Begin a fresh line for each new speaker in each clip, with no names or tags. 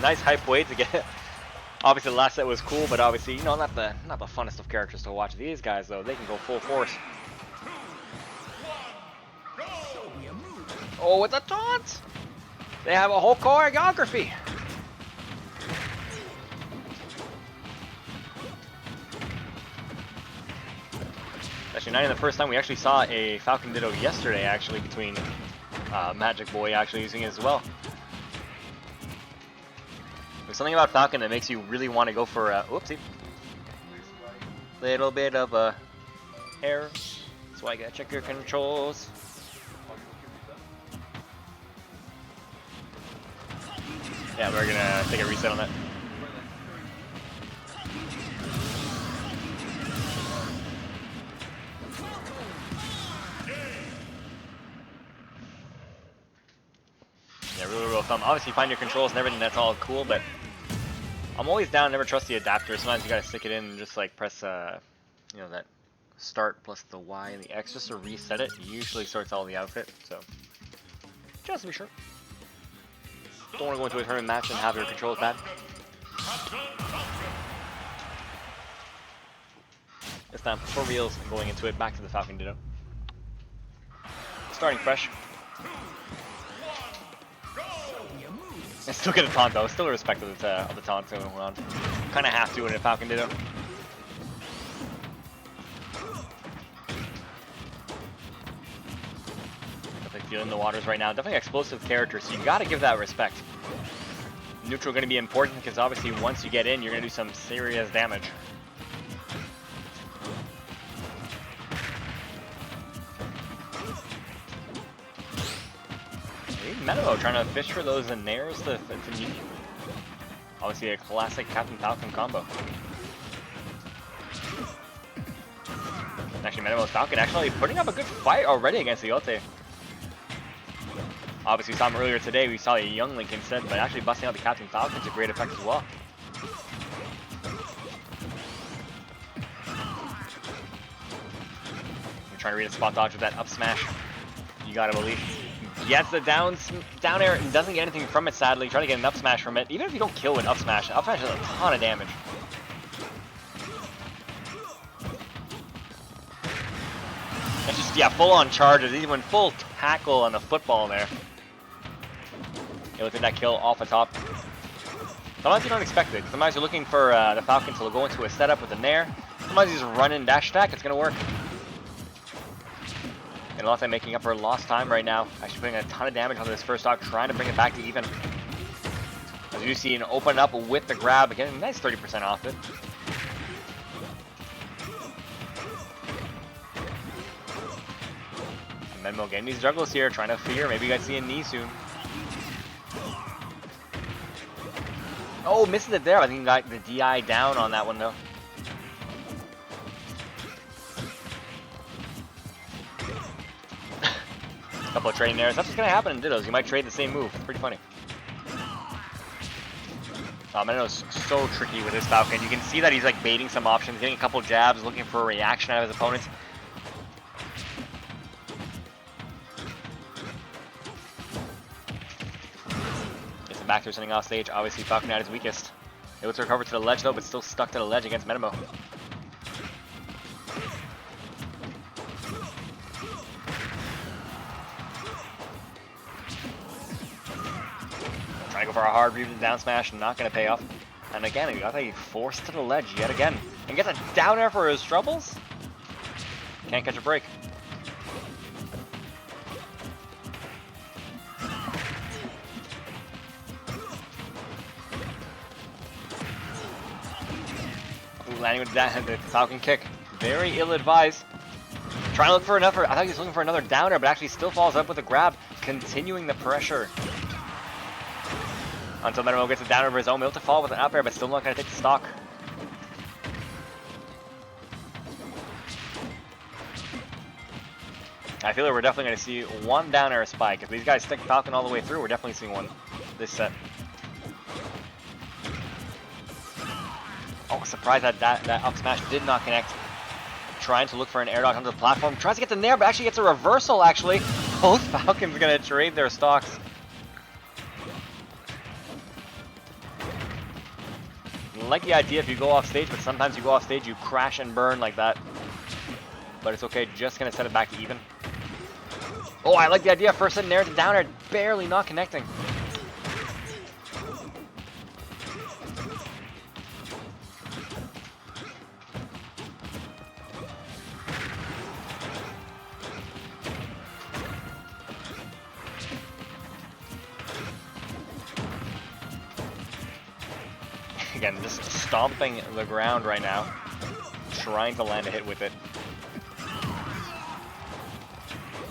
nice hype way to get. Obviously, the last set was cool, but obviously, you know, not the funnest of characters to watch. These guys, though, they can go full force. Oh, with the taunt! They have a whole choreography. Actually, not even the first time. We actually saw a Falcon Ditto yesterday, actually, between Magic Boy actually using it as well. There's something about Falcon that makes you really want to go for a whoopsie. Little bit of a error. That's why you gotta check your controls. Yeah, we're gonna take a reset on that. Yeah, real thumb. Obviously, find your controls and everything. That's all cool, but I'm always down. Never trust the adapter. Sometimes you gotta stick it in and just like press, you know, that start plus the Y and the X just to reset it. Usually sorts all the outfit. So just to be sure. Don't want to go into a tournament match and have your controls bad. This time for reals and going into it. Back to the Falcon Ditto. Starting fresh. I still get a taunt though. Still respect of the taunt going on. Kind of have to in a Falcon Ditto. Definitely feeling the waters right now. Definitely explosive character, so you got to give that respect. Neutral going to be important because obviously once you get in, you're going to do some serious damage. Metamo trying to fish for those nairs to meet. Obviously a classic CaptainFalcon combo. Actually, Metamo's Falcon actually putting up a good fight already against Elote. Obviously, we saw him earlier today. We saw a young Link instead, but actually busting out the CaptainFalcon to great effect as well. We're trying to read a spot dodge with that up smash. You gotta believe. Gets the down air and doesn't get anything from it, sadly. Trying to get an up smash from it. Even if you don't kill with up smash does a ton of damage. It's just, yeah, full on charges. He went full tackle on the football there. Yeah, look at that kill off the top. Sometimes you don't expect it. Sometimes you're looking for the Falcon to go into a setup with a nair. Sometimes you just run in dash attack, it's gonna work. And Elote making up for lost time right now. Actually putting a ton of damage on this first stock, trying to bring it back to even. As you see, an open up with the grab, getting a nice 30% off it. And Metamo getting these juggles here, trying to fear. Maybe you guys see a knee soon. Oh, misses it there. I think he got the DI down on that one though. Couple of trading errors. That's what's gonna happen in Dittos. You might trade the same move. Pretty funny. Metato's so tricky with his Falcon. You can see that he's like baiting some options, getting a couple jabs, looking for a reaction out of his opponents. Gets him back through something off stage. Obviously, Falcon at his weakest. Able to recover to the ledge though, but still stuck to the ledge against Metamo. Trying to go for a hard read down smash, not going to pay off. And again, he got that forced to the ledge yet again. And gets a down air for his troubles. Can't catch a break. Ooh, landing with that, the Falcon kick. Very ill-advised. Trying to look for another, I thought he was looking for another down air, but actually still falls up with a grab, continuing the pressure. Until Metamo gets a down over his own, able to fall with an up air, but still not going to take the stock. I feel like we're definitely going to see one down air spike. If these guys stick Falcon all the way through, we're definitely seeing one this set. Oh, surprised that up smash did not connect. Trying to look for an air dodge onto the platform. Tries to get the nair, but actually gets a reversal, actually. Both Falcons going to trade their stocks. like the idea if you go off stage, but sometimes you go off stage, you crash and burn like that. But it's okay, just gonna set it back to even. Oh, I like the idea. First hit nair to down air, barely not connecting. Again, just stomping the ground right now, trying to land a hit with it.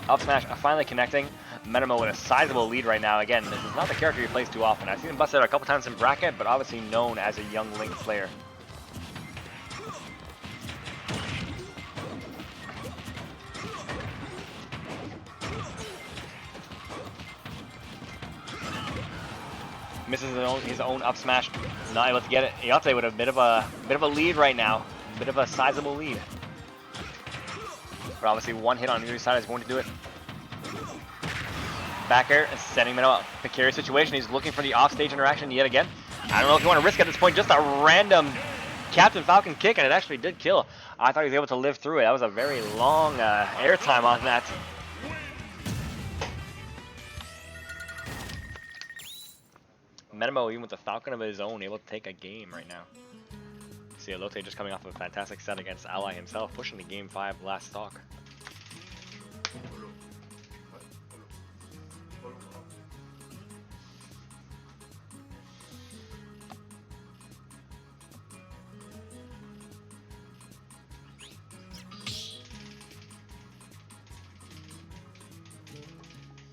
Up smash, finally connecting. Metamo with a sizable lead right now. Again, this is not the character he plays too often. I've seen him bust out a couple times in bracket, but obviously known as a young Link player. Misses his own up smash. Not able to get it. Elote with a bit of a lead right now. A bit of a sizable lead. But obviously one hit on either side is going to do it. Back air and setting Metamo up. Precarious situation. He's looking for the offstage interaction yet again. I don't know if you want to risk at this point just a random CaptainFalcon kick, and it actually did kill. I thought he was able to live through it. That was a very long air time on that. Metamo, even with the Falcon of his own, able to take a game right now. See Elote just coming off of a fantastic set against Ally himself, pushing to game 5 last stock.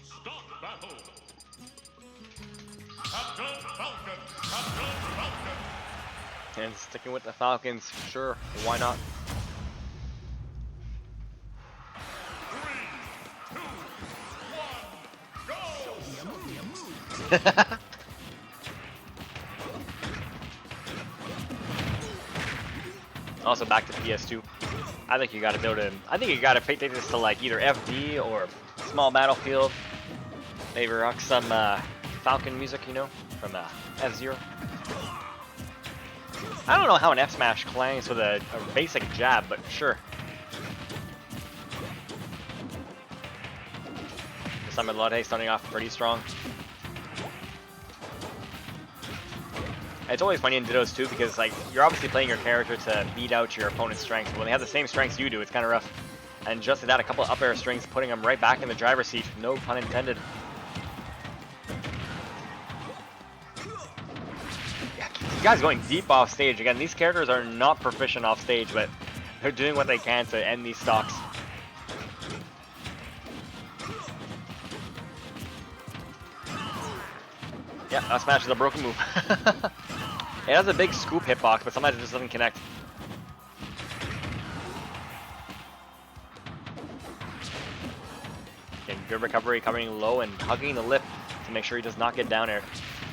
Stop battle! CaptainFalcon! CaptainFalcon!
And sticking with the Falcons, sure, why not?
3, 2, 1, go!
Also back to PS2. I think you gotta build him. I think you gotta take this to like either FD or Small Battlefield. Maybe rock some Falcon music, you know, from F-Zero. I don't know how an F smash clangs with a basic jab, but sure. Some Elote starting off pretty strong. It's always funny in Dittos too, because like you're obviously playing your character to beat out your opponent's strengths. But when they have the same strengths you do, it's kind of rough. And just to that, a couple of up air strings, putting them right back in the driver's seat. No pun intended. You guys going deep off stage. Again, these characters are not proficient off stage, but they're doing what they can to end these stocks. Yeah, that smash is a broken move. It has a big scoop hitbox, but sometimes it just doesn't connect. Okay, good recovery, covering low and hugging the lip to make sure he does not get down air.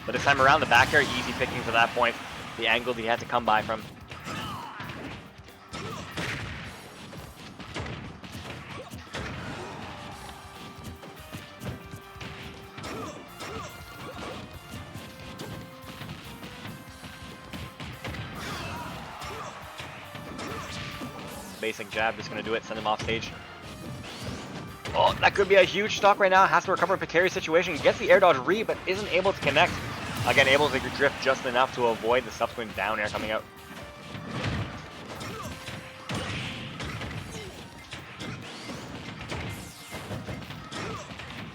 But this time around, the back air, easy picking to that point. The angle that he had to come by from. Basic jab, just going to do it, send him off stage. Oh, that could be a huge stock right now. Has to recover a precarious situation. Gets the air dodge read, but isn't able to connect. Again, able to drift just enough to avoid the subsequent down air coming out.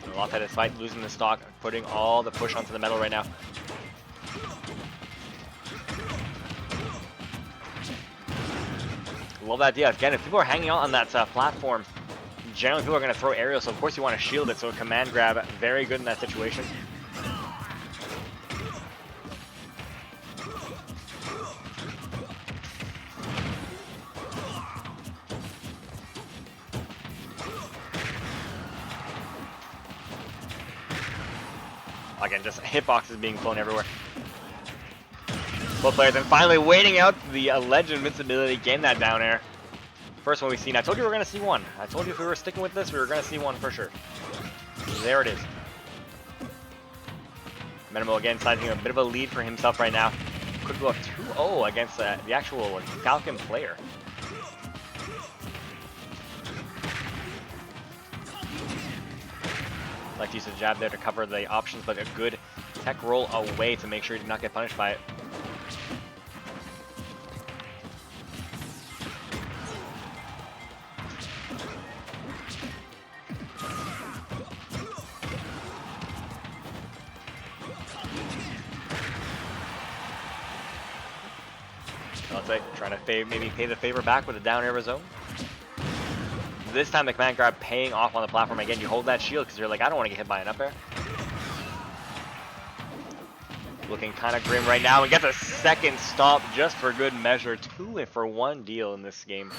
Elote despite losing the stock, putting all the push onto the metal right now. Love that idea. Again, if people are hanging out on that platform, generally people are going to throw aerials, so of course you want to shield it, so a command grab, very good in that situation. Again, just hitboxes being flown everywhere. Both players, and finally waiting out the alleged invincibility, getting that down air. First one we've seen. I told you we were going to see one. I told you if we were sticking with this, we were going to see one for sure. There it is. Metamo again sizing a bit of a lead for himself right now. could go up 2-0 against the actual Falcon player. Like to use a jab there to cover the options, but a good tech roll away to make sure he did not get punished by it. Elote trying to maybe pay the favor back with a down air zone. This time the command grab paying off on the platform again. You hold that shield because you're like, I don't want to get hit by an up air. Looking kind of grim right now and gets a second stop just for good measure. 2-for-1 deal in this game.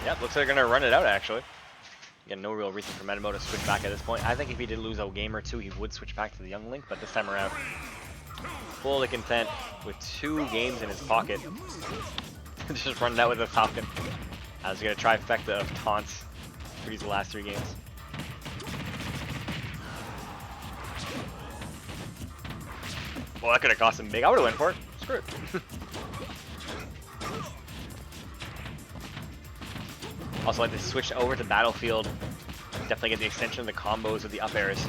Yep, looks like they're gonna run it out actually. Again, no real reason for Metamo to switch back at this point. I think if he did lose a game or two, he would switch back to the Young Link, but this time around, fully content with 2 games in his pocket. Just running out with a Falcon. I was gonna trifecta of taunts for these last 3 games. Well, that could have cost him big. I would have went for it. Screw it. Also, like to switch over to Battlefield. Definitely get the extension of the combos of the up airs.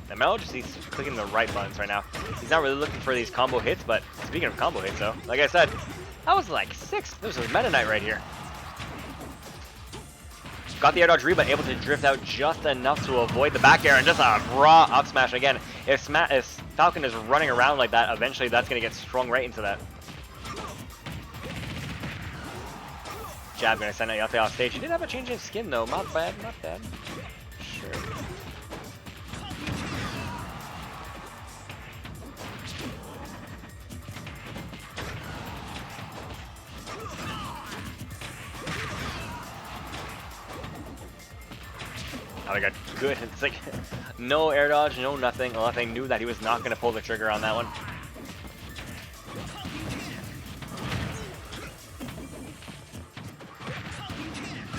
Now Melo just he's clicking the right buttons right now. He's not really looking for these combo hits, but speaking of combo hits though, like I said, that was like 6. There's a Meta Knight right here. Got the air dodge but able to drift out just enough to avoid the back air and just a raw up smash again. If Falcon is running around like that, eventually that's going to get strung right into that. Jab gonna send Yatusabe off stage. He did have a change in skin though. Not bad, not bad. Sure. Oh, we got good. It's like no air dodge, no nothing. Elote knew that he was not gonna pull the trigger on that one.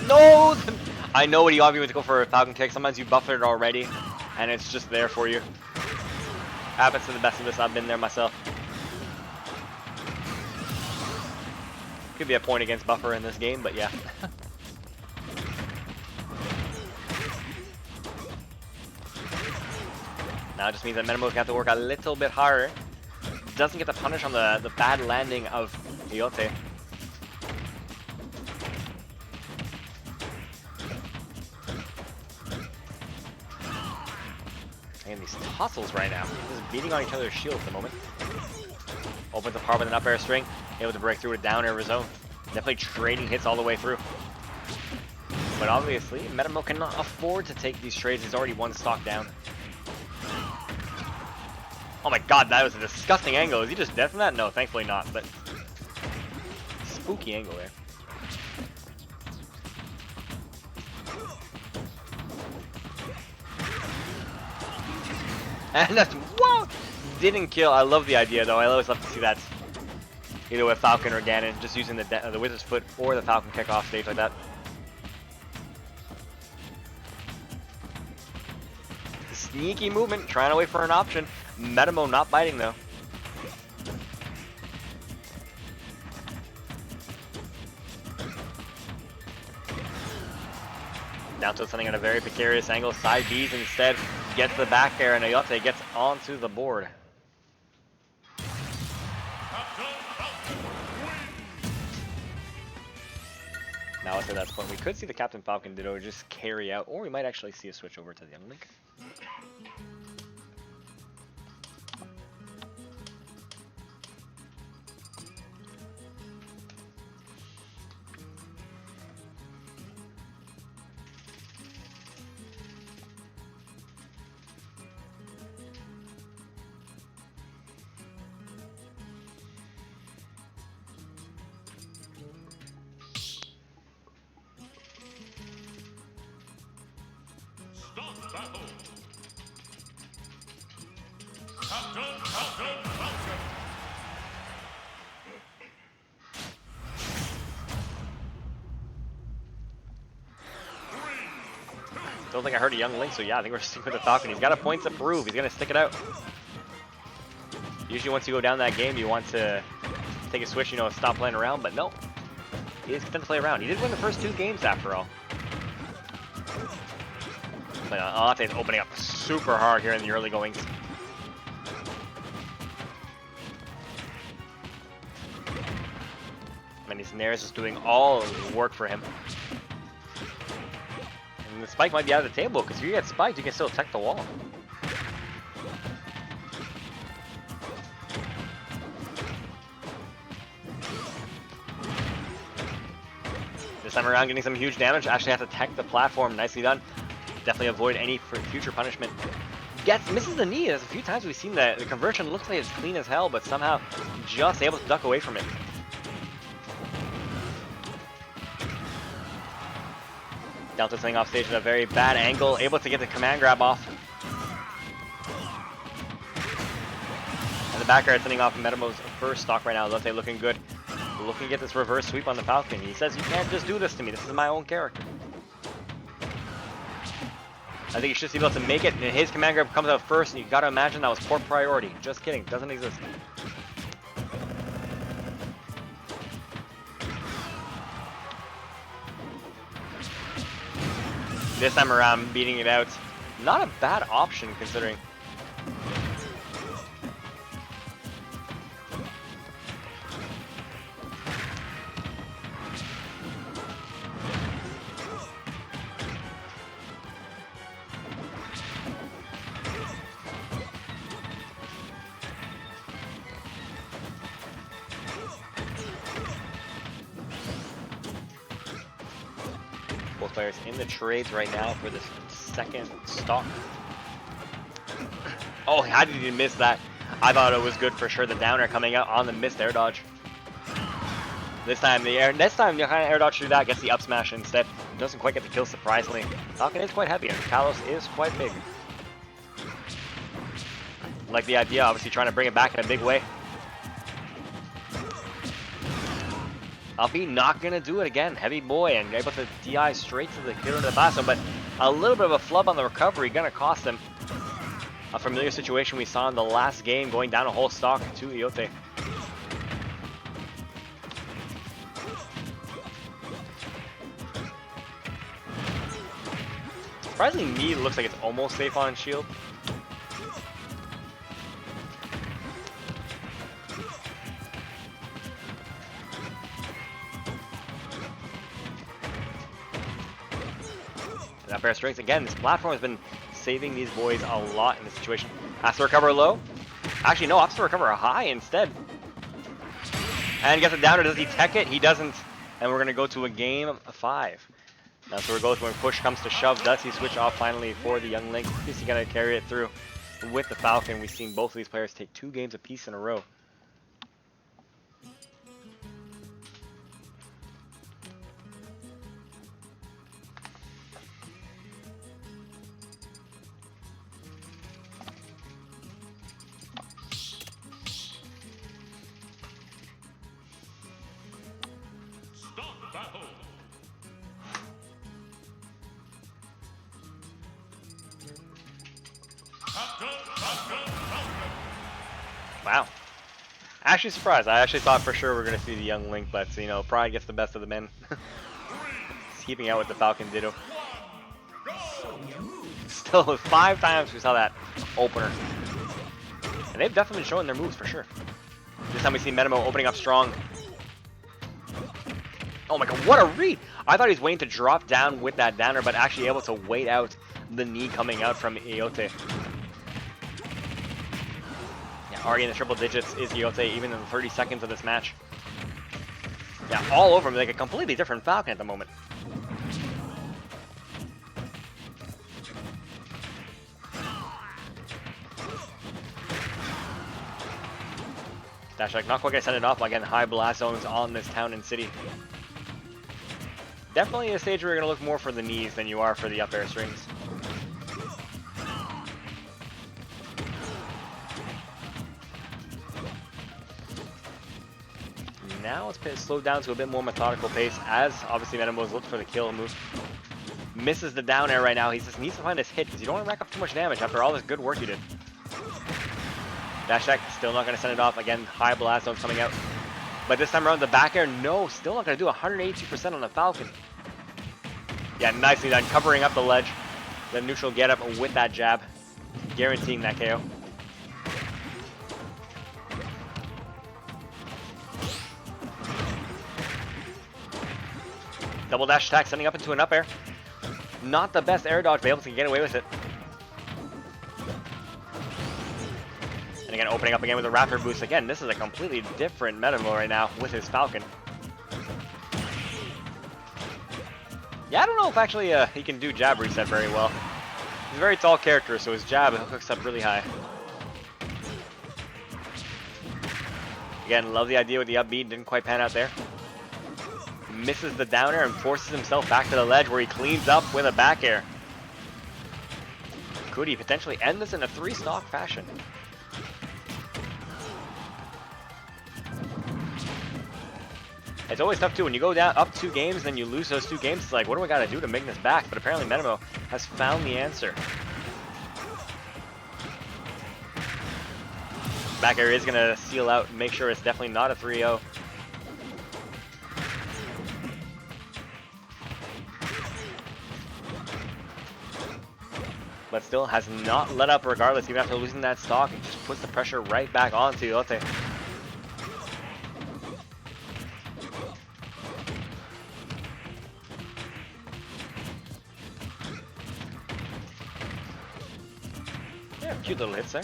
No! I know what he obviously would go for a Falcon kick. Sometimes you buffered it already, and it's just there for you. Happens to the best of us. I've been there myself. Could be a point against buffer in this game, but yeah. Now it just means that Metamo's gonna have to work a little bit harder. Doesn't get the punish on the bad landing of Elote. And these tussles right now, just beating on each other's shield at the moment. Opens up hard with an up air string, able to break through a down air zone. Definitely trading hits all the way through. But obviously, Metamo cannot afford to take these trades. He's already 1 stock down. Oh my god, that was a disgusting angle. Is he just dead from that? No, thankfully not, but spooky angle there. And that's, whoa! Didn't kill. I love the idea though. I always love to see that. Either with Falcon or Ganon, just using the Wizard's Foot or the Falcon kick off stage like that. Sneaky movement, trying to wait for an option. Metamo not biting though. Down to something at a very precarious angle. Side B's instead. Gets the back air and Elote gets onto the board. Now at that point, we could see the CaptainFalcon Ditto just carry out, or we might actually see a switch over to the Young Link.
battle. CaptainFalcon.
Don't think I heard a young Link, so yeah, I think we're sticking with the Falcon. He's got a point to prove. He's gonna stick it out. Usually once you go down that game, you want to take a switch, you know, stop playing around, but no. He is content to play around. He did win the first 2 games after all. But Elote is opening up super hard here in the early goings. And these Nares is doing all the work for him. And the spike might be out of the table, because if you get spiked, you can still tech the wall. This time around, getting some huge damage. Actually have to tech the platform. Nicely done. Definitely avoid any future punishment. Misses the knee. There's a few times we've seen that the conversion looks like it's clean as hell, but somehow just able to duck away from it. Delta swing off stage at a very bad angle, able to get the command grab off. And the back air sending off Metamo's first stock right now. Elote looking good. Looking to get this reverse sweep on the Falcon. He says, you can't just do this to me. This is my own character. I think he should be able to make it, and his command grab comes out first, and you gotta imagine that was poor priority. Just kidding. Doesn't exist. This time around, beating it out. Not a bad option, considering. Both players in the trades right now for this second stock. Oh, how did you miss that? I thought it was good for sure. The downer coming out on the missed air dodge. This time the kind of air dodge through that, gets the up smash instead. Doesn't quite get the kill, surprisingly. Falcon is quite heavy and Kalos is quite big. Like the idea, obviously trying to bring it back in a big way. Alfie not gonna do it again. Heavy boy and able to DI straight to the killer into the basso, but a little bit of a flub on the recovery gonna cost him. A familiar situation we saw in the last game, going down a whole stock to Elote. Surprisingly, me looks like it's almost safe on shield. Up air strikes again. This platform has been saving these boys a lot in this situation. Has to recover low. Actually, no, opts to recover a high instead. And gets it down. Or does he tech it? He doesn't. And we're going to go to a game 5. That's where it goes when push comes to shove. Does he switch off finally for the young Link? Is he going to carry it through with the Falcon? We've seen both of these players take 2 games apiece in a row.
Battle.
Wow. Actually surprised. I actually thought for sure we are going to see the young Link, but you know, pride gets the best of the men. He's keeping out with the Falcon Ditto. Still 5 times we saw that opener. And they've definitely been showing their moves for sure. This time we see Metamo opening up strong. Oh my god, what a read! I thought he was waiting to drop down with that downer, but actually able to wait out the knee coming out from Elote. Yeah, already in the triple digits is Elote, even in the 30 seconds of this match. Yeah, all over him, like a completely different Falcon at the moment. Dash like not quite gonna send it off. Again, high blast zones on this town and city. Definitely a stage where you're gonna look more for the knees than you are for the up air strings. now it's slowed down to a bit more methodical pace as obviously Metamo looks for the kill move. Misses the down air right now. He just needs to find his hit because you don't want to rack up too much damage after all this good work you did. Dash attack, still not going to send it off. Again, high blast zones coming out. But this time around, the back air, no, still not going to do 182% on the Falcon. Yeah, nicely done, covering up the ledge. The neutral get up with that jab, guaranteeing that KO. Double dash attack, sending up into an up air. Not the best air dodge, but able to get away with it. And again, opening up again with a rapid boost. Again, this is a completely different Metamo right now with his Falcon. Yeah, I don't know if actually he can do jab reset very well. He's a very tall character, so his jab hooks up really high. Again, love the idea with the upbeat, didn't quite pan out there. Misses the down air and forces himself back to the ledge where he cleans up with a back air. Could he potentially end this in a 3-stock fashion? It's always tough too, when you go down up 2 games then you lose those 2 games, it's like, what do I gotta do to make this back? But apparently Metamo has found the answer. Back air is gonna seal out and make sure it's definitely not a 3-0. But still has not let up regardless, even after losing that stock. It just puts the pressure right back onto Elote. Yeah, cute little hits there.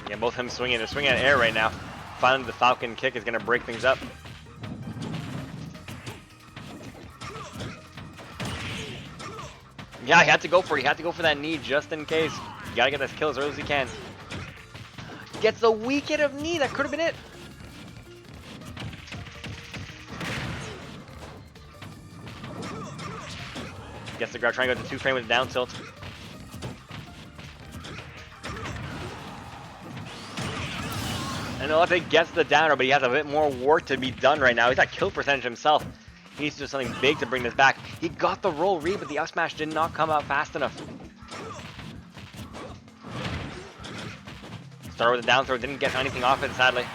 Yeah, both of them swinging. They're swinging at air right now. Finally, the Falcon kick is going to break things up. Yeah, he had to go for it. He had to go for that knee just in case. You gotta get this kill as early as he can. Gets the weak hit of knee. That could have been it. Gets the grab, trying to go to 2-frame with the down tilt. And Elote gets the downer, but he has a bit more work to be done right now. He's got kill percentage himself. He needs to do something big to bring this back. He got the roll read, but the up smash did not come out fast enough. Started with a down throw, didn't get anything off it, sadly.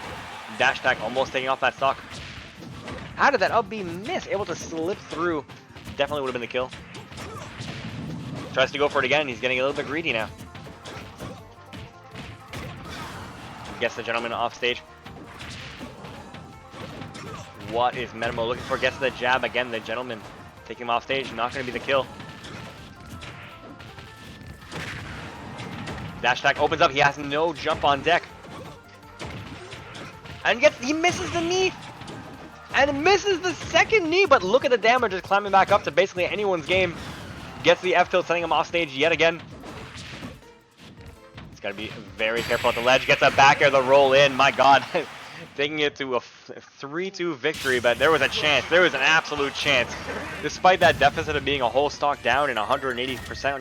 Dash attack almost taking off that stock. How did that up B miss? Able to slip through. Definitely would have been the kill. Tries to go for it again. He's getting a little bit greedy now. Gets the gentleman off stage. What is Metamo looking for? Gets the jab again. The gentleman taking him off stage. Not going to be the kill. Dash attack opens up. He has no jump on deck. And he misses the knee. And misses the second knee. But look at the damage just climbing back up to basically anyone's game. Gets the F tilt, sending him off stage yet again. He's got to be very careful at the ledge. Gets a back air, the roll in. My God. Taking it to a 3-2 victory, but there was a chance. There was an absolute chance. Despite that deficit of being a whole stock down and 180%